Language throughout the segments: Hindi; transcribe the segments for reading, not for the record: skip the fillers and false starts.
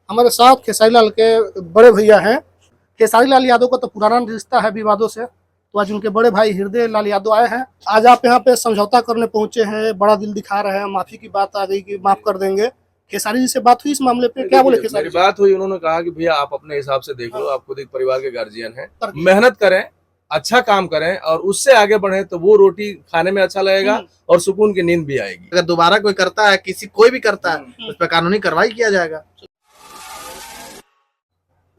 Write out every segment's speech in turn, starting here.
हमारे साथ खेसारी लाल के बड़े भैया हैं। खेसारी लाल यादव का तो पुराना रिश्ता है विवादों से, तो आज उनके बड़े भाई हृदय लाल यादव आए हैं। आज आप यहाँ पे समझौता करने पहुंचे हैं, बड़ा दिल दिखा रहे हैं, माफी की बात आ गई कि माफ कर देंगे। खेसारी जी से बात हुई इस मामले पे, क्या बोले खेसारी मेरी जी? बात हुई, उन्होंने कहा कि भैया आप अपने हिसाब से देख लो, आप खुद एक परिवार के गार्जियन हैं, मेहनत करें, अच्छा काम करें और उससे आगे बढ़े तो वो रोटी खाने में अच्छा लगेगा और सुकून की नींद भी आएगी। अगर दोबारा कोई करता है, कोई भी करता है, उस पर कानूनी कार्रवाई किया जाएगा।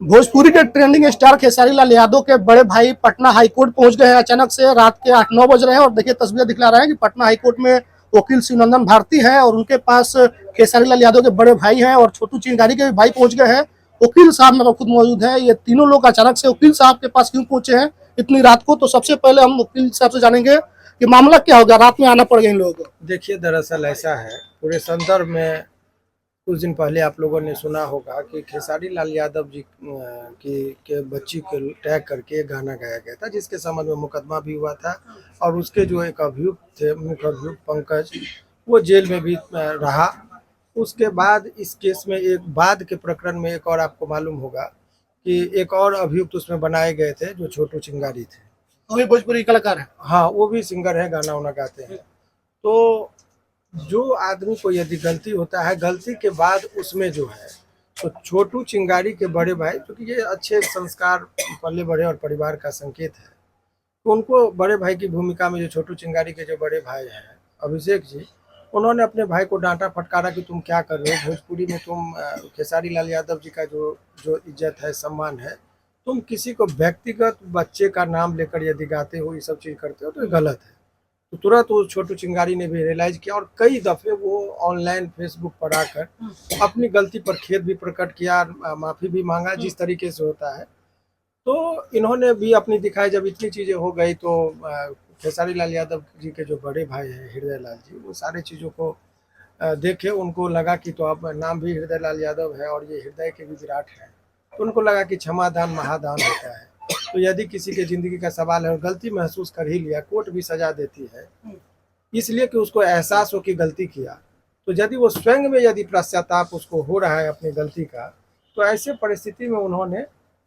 भोजपुरी के ट्रेंडिंग स्टार खेसारी लाल यादव के बड़े भाई पटना हाईकोर्ट पहुंच गए हैं। अचानक से रात के 8-9 बज रहे हैं और देखिए तस्वीर दिखला रहे हैं कि पटना हाईकोर्ट में वकील शिवनंदन भारती है और उनके पास खेसारी लाल यादव के बड़े भाई हैं और छोटू चिंगारी के भी भाई पहुंच गए हैं। वकील साहब मेरे खुद मौजूद है। ये तीनों लोग अचानक से वकील साहब के पास क्यों पहुंचे हैं इतनी रात को? तो सबसे पहले हम वकील साहब से जानेंगे कि मामला क्या होगा, रात में आना पड़ गया इन लोगों को। देखिए, दरअसल ऐसा है, पूरे संदर्भ में कुछ दिन पहले आप लोगों ने सुना होगा कि खेसारी लाल यादव जी के बच्ची को टैग करके एक गाना गाया गया था, जिसके संबंध में मुकदमा भी हुआ था और उसके जो एक अभियुक्त थे, मुख्य अभियुक्त पंकज, वो जेल में भी रहा। उसके बाद इस केस में एक बाद के प्रकरण में एक और आपको मालूम होगा कि एक और अभियुक्त उसमें बनाए गए थे जो छोटू चिंगारी थे। वही भोजपुरी कलाकार है। हाँ, वो भी सिंगर है, गाना वाना गाते हैं। तो जो आदमी को यदि गलती होता है, गलती के बाद उसमें जो है तो छोटू चिंगारी के बड़े भाई, क्योंकि ये अच्छे संस्कार पले बड़े और परिवार का संकेत है, तो उनको बड़े भाई की भूमिका में जो छोटू चिंगारी के जो बड़े भाई हैं अभिषेक जी, उन्होंने अपने भाई को डांटा फटकारा कि तुम क्या कर रहे हो, भोजपुरी में तुम खेसारी लाल यादव जी का जो इज्जत है, सम्मान है, तुम किसी को व्यक्तिगत बच्चे का नाम लेकर यदि गाते हो, ये सब चीज़ करते हो तो ये गलत है। तो तुरंत वो छोटू चिंगारी ने भी रियलाइज किया और कई दफ़े वो ऑनलाइन फेसबुक पर आकर अपनी गलती पर खेद भी प्रकट किया, माफ़ी भी मांगा, जिस तरीके से होता है। तो इन्होंने भी अपनी दिखाई। जब इतनी चीज़ें हो गई तो खेसारी लाल यादव जी के जो बड़े भाई हैं हृदय लाल जी, वो सारे चीज़ों को देखे, उनको लगा कि तो अब नाम भी हृदय लाल यादव है और ये हृदय के भी विराट है, तो उनको लगा कि क्षमादान महादान होता है। तो यदि किसी के ज़िंदगी का सवाल है और गलती महसूस कर ही लिया, कोर्ट भी सजा देती है इसलिए कि उसको एहसास हो कि गलती किया, तो यदि वो स्वयं में यदि पश्चाताप उसको हो रहा है अपनी गलती का, तो ऐसे परिस्थिति में उन्होंने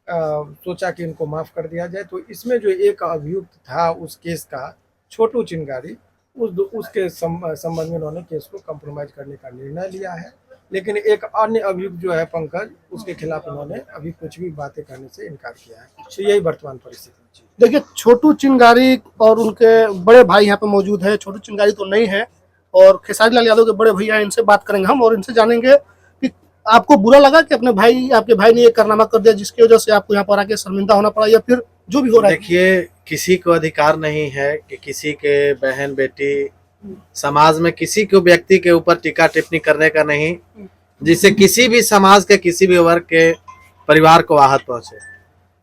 सोचा कि इनको माफ़ कर दिया जाए। तो इसमें जो एक अभियुक्त था उस केस का, छोटू चिंगारी, उसके संबंध में उन्होंने केस को कंप्रोमाइज़ करने का निर्णय लिया है। लेकिन एक अन्य अभियुक्त जो है पंकज, उसके खिलाफ उन्होंने अभी कुछ भी बातें करने से इनकार किया है। तो यही वर्तमान परिस्थिति है। देखिए, छोटू चिंगारी और उनके बड़े भाई यहाँ पे मौजूद है। छोटू चिंगारी तो नहीं है और खेसारी लाल यादव के बड़े भैया, इनसे बात करेंगे हम और इनसे जानेंगे कि आपको बुरा लगा कि आपके भाई ने ये कारनामा कर दिया जिसकी वजह से आपको यहाँ पर आके शर्मिंदा होना पड़ा, या फिर जो भी हो रहा है? देखिए, किसी को अधिकार नहीं है कि किसी के बहन बेटी, समाज में किसी को व्यक्ति के ऊपर टीका टिप्पणी करने का नहीं, जिससे किसी भी समाज के किसी भी वर्ग के परिवार को आहत पहुंचे।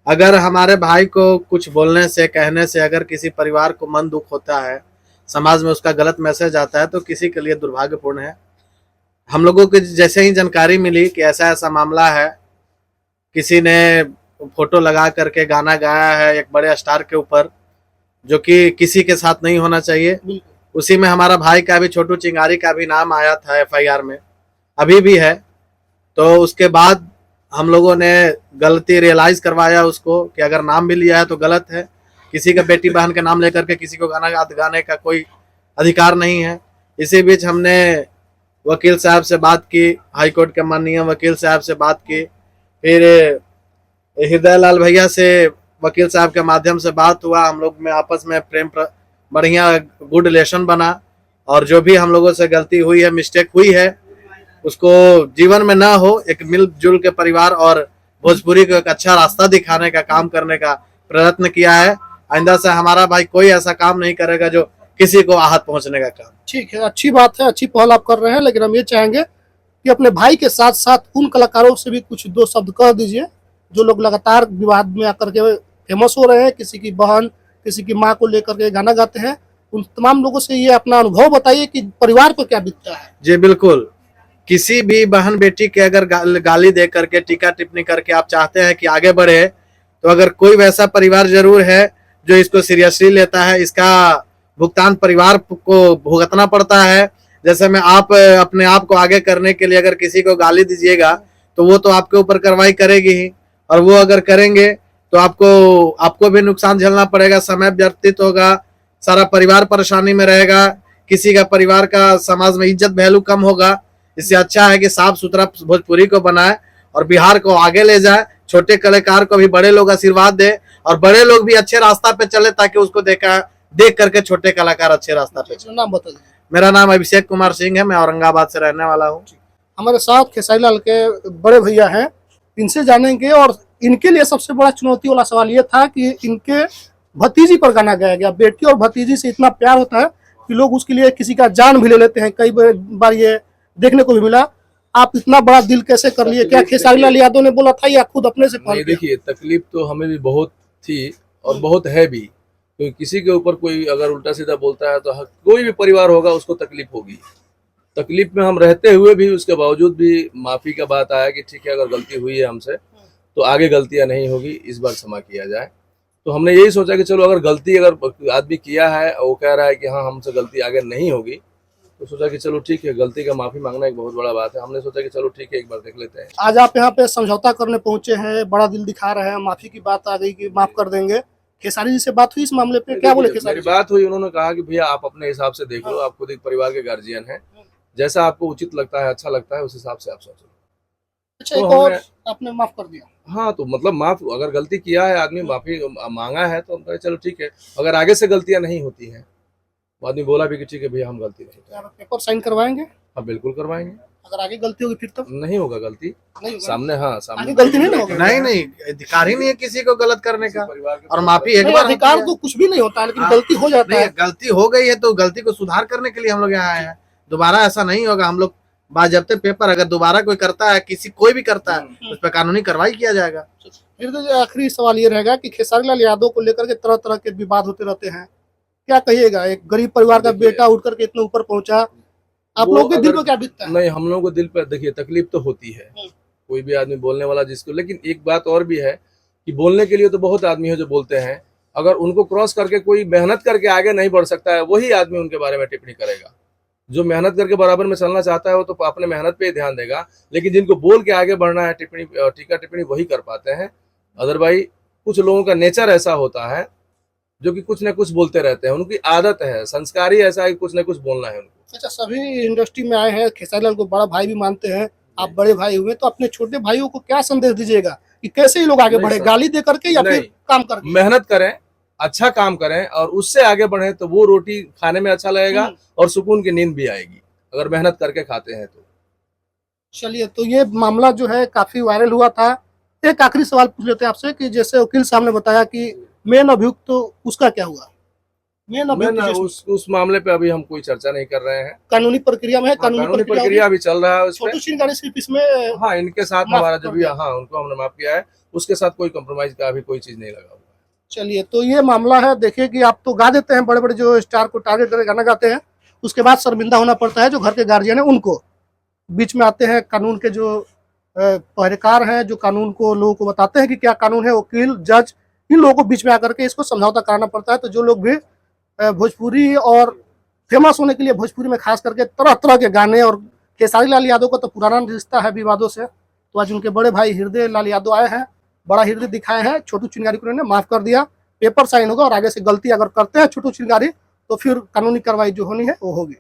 अगर हमारे भाई को कुछ बोलने से, कहने से अगर किसी परिवार को मन दुख होता है, समाज में उसका गलत मैसेज आता है, तो किसी के लिए दुर्भाग्यपूर्ण है। हम लोगों को जैसे ही जानकारी मिली कि ऐसा ऐसा मामला है, किसी ने फोटो लगा करके गाना गाया है एक बड़े स्टार के ऊपर, जो कि किसी के साथ नहीं होना चाहिए, उसी में हमारा भाई का भी, छोटू चिंगारी का भी नाम आया था एफआईआर में, अभी भी है। तो उसके बाद हम लोगों ने गलती रियलाइज करवाया उसको कि अगर नाम भी लिया है तो गलत है। किसी का बेटी बहन के नाम लेकर के किसी को गाना गाने का कोई अधिकार नहीं है। इसी बीच हमने वकील साहब से बात की, हाईकोर्ट के माननीय वकील साहब से बात की, फिर हृदय लाल भैया से वकील साहब के माध्यम से बात हुआ। हम लोग में आपस में बढ़िया गुड रिलेशन बना और जो भी हम लोगों से गलती हुई है, मिस्टेक हुई है, उसको जीवन में ना हो, एक मिलजुल के परिवार और भोजपुरी को एक अच्छा रास्ता दिखाने का काम करने का प्रयत्न किया है। आइंदा से हमारा भाई कोई ऐसा काम नहीं करेगा जो किसी को आहत पहुंचने का काम। ठीक है, अच्छी बात है, अच्छी पहल आप कर रहे हैं, लेकिन हम ये चाहेंगे कि अपने भाई के साथ साथ उन कलाकारों से भी कुछ दो शब्द कह दीजिए जो लोग लगातार विवाद में आकर के फेमस हो रहे हैं, किसी की बहन, किसी की माँ को लेकर के गाना गाते हैं। उन तमाम लोगों से ये अपना अनुभव बताइए कि परिवार पर क्या बीतता है। जी बिल्कुल, किसी भी बहन बेटी के अगर गाली दे करके, टीका टिप्पणी करके आप चाहते हैं कि आगे बढ़े, तो अगर कोई वैसा परिवार जरूर है जो इसको सीरियसली लेता है, इसका भुगतान परिवार को भुगतना पड़ता है। जैसे में आप अपने आप को आगे करने के लिए अगर किसी को गाली दीजिएगा तो वो तो आपके ऊपर कार्रवाई करेगी ही, और वो अगर करेंगे तो आपको भी नुकसान झेलना पड़ेगा, समय व्यतीत होगा, सारा परिवार परेशानी में रहेगा, किसी का परिवार का समाज में इज्जत वैल्यू कम होगा। इससे अच्छा है कि साफ सुथरा भोजपुरी को बनाए और बिहार को आगे ले जाए, छोटे कलाकार को भी बड़े लोग आशीर्वाद दे और बड़े लोग भी अच्छे रास्ता पे चले, ताकि उसको देख करके छोटे कलाकार अच्छे रास्ता पे चले। नाम बताइए। मेरा नाम अभिषेक कुमार सिंह है, मैं औरंगाबाद से रहने वाला हूँ। हमारे साथ खेसारी लाल के बड़े भैया हैं, इनसे जानेंगे। और इनके लिए सबसे बड़ा चुनौती वाला सवाल ये था कि इनके भतीजी पर गाना गाया गया। बेटी और भतीजी से इतना प्यार होता है कि लोग उसके लिए किसी का जान भी ले लेते हैं। कई बार ये देखने को भी मिला। आप इतना बड़ा दिल कैसे कर लिए? क्या खेसारी लाल यादव ने बोला था या खुद अपने से? नहीं, देखिए, तकलीफ तो हमें भी बहुत थी और बहुत है भी, क्योंकि किसी के ऊपर कोई अगर उल्टा सीधा बोलता है तो कोई भी परिवार होगा उसको तकलीफ होगी। तकलीफ में हम रहते हुए भी उसके बावजूद भी माफी का बात आया कि ठीक है, अगर गलती हुई है हमसे तो आगे गलतियां नहीं होगी, इस बार क्षमा किया जाए। तो हमने यही सोचा कि चलो, अगर आदमी किया है और वो कह रहा है कि हाँ हमसे गलती आगे नहीं होगी, तो सोचा कि चलो ठीक है, गलती का माफी मांगना एक बहुत बड़ा बात है। हमने सोचा कि चलो ठीक है, एक बार देख लेते हैं। आज आप यहाँ पे समझौता करने पहुंचे हैं, बड़ा दिल दिखा रहे हैं, माफी की बात आ गई कि माफ कर देंगे। खेसारी जी से बात हुई इस मामले पे? क्या बोले खेसारी मेरी जी? बात हुई, उन्होंने कहा कि भैया आप अपने हिसाब से देख लो, आप खुद एक परिवार के गार्जियन हैं, जैसा आपको उचित लगता है, अच्छा लगता है, उस हिसाब से आप सोचो। अच्छा, तो एक और आपने माफ कर दिया? हाँ, तो मतलब माफ, अगर गलती किया है आदमी, माफी मांगा है, तो हम कहे चलो ठीक है। अगर आगे से गलतियां नहीं होती हैं, आदमी बोला भी कि ठीक है भैया हम गलती नहीं करेंगे, आप पेपर साइन करवाएंगे? हाँ बिल्कुल करवाएंगे। अगर आगे गलती होगी फिर तो नहीं होगा गलती, नहीं होगा। सामने, हाँ आगे सामने गलती नहीं ना होगी? नहीं, अधिकार ही नहीं है किसी को गलत करने का, परिवार के और माफी एक नहीं, बार अधिकार होती तो है। कुछ भी नहीं होता, लेकिन हाँ, गलती हो जाता नहीं, है। गलती हो गई है तो गलती को सुधार करने के लिए हम लोग यहाँ आए हैं। दोबारा ऐसा नहीं होगा। हम लोग बाजब्ते पेपर, अगर दोबारा कोई करता है, कोई भी करता है, उस पर कानूनी कार्रवाई किया जाएगा। फिर तो जो आखिरी सवाल ये रहेगा कि खेसारी लाल यादव को लेकर के तरह तरह के विवाद होते रहते हैं, क्या कहिएगा? एक गरीब परिवार का बेटा उठ करके इतने ऊपर पहुंचा, आप वो लोगों के दिल अगर- में क्या बीतता है? नहीं, हम लोगों को दिल पर, देखिए, तकलीफ तो होती है, कोई भी आदमी बोलने वाला जिसको, लेकिन एक बात और भी है कि बोलने के लिए तो बहुत आदमी है जो बोलते हैं, अगर उनको क्रॉस करके कोई मेहनत करके आगे नहीं बढ़ सकता है, वही आदमी उनके बारे में टिप्पणी करेगा। जो मेहनत करके बराबर में चलना चाहता है वो तो अपने मेहनत पे ही ध्यान देगा, लेकिन जिनको बोल के आगे बढ़ना है, टीका टिप्पणी वही कर पाते हैं। अदरवाइज कुछ लोगों का नेचर ऐसा होता है जो कि कुछ न कुछ बोलते रहते हैं, उनकी आदत है, संस्कार ही ऐसा है कि कुछ न कुछ बोलना है उनको। अच्छा, सभी इंडस्ट्री में आए हैं, खेसारी लाल को बड़ा भाई भी मानते हैं, आप बड़े भाई हुए, तो अपने छोटे भाइयों को क्या संदेश दीजिएगा कि कैसे ही लोग आगे नहीं बढ़े? सर। गाली दे करके या फिर नहीं। काम करके? मेहनत करें, अच्छा काम करें और उससे आगे बढ़े, तो वो रोटी खाने में अच्छा लगेगा और सुकून की नींद भी आएगी, अगर मेहनत करके खाते हैं तो। चलिए, तो ये मामला जो है काफी वायरल हुआ था। एक आखिरी सवाल पूछ लेते हैं आपसे कि जैसे वकील साहब ने बताया कि मेन अभियुक्त, तो उसका क्या हुआ? मेन मैं अभियुक्त ना जिसमें उस मामले पे अभी हम कोई चर्चा नहीं कर रहे हैं। कानूनी प्रक्रिया में है, हाँ, कानूनी प्रक्रिया अभी चल रहा है उस छोटू पे। चिंगारी सिर्फ इसमें हाँ, इनके साथ माफ हमारा कर जो भी, दिया। हाँ उनको हमने माफ किया है, उसके साथ कोई कॉम्प्रोमाइज का अभी कोई चीज नहीं लगा हुआ। चलिए, तो ये मामला है। देखिए कि आप तो गा देते हैं, बड़े बड़े जो स्टार को टारगेट करके गाना गाते हैं, उसके बाद शर्मिंदा होना पड़ता है जो घर के गार्जियन है उनको। बीच में आते हैं कानून के जो पहरेकार हैं, जो कानून को लोगों को बताते हैं कि क्या कानून है, वकील, जज, इन लोगों को बीच में आकर के इसको समझौता कराना पड़ता है। तो जो लोग भी भोजपुरी और फेमस होने के लिए भोजपुरी में खास करके तरह तरह के गाने, और खेसारी लाल यादव का तो पुराना रिश्ता है विवादों से, तो आज उनके बड़े भाई हृदय लाल यादव आए हैं, बड़ा हृदय दिखाए हैं। छोटू चिंगारी को उन्होंने माफ कर दिया, पेपर साइन होगा और आगे से गलती अगर करते हैं छोटू चिंगारी तो फिर कानूनी कार्रवाई जो होनी है वो होगी।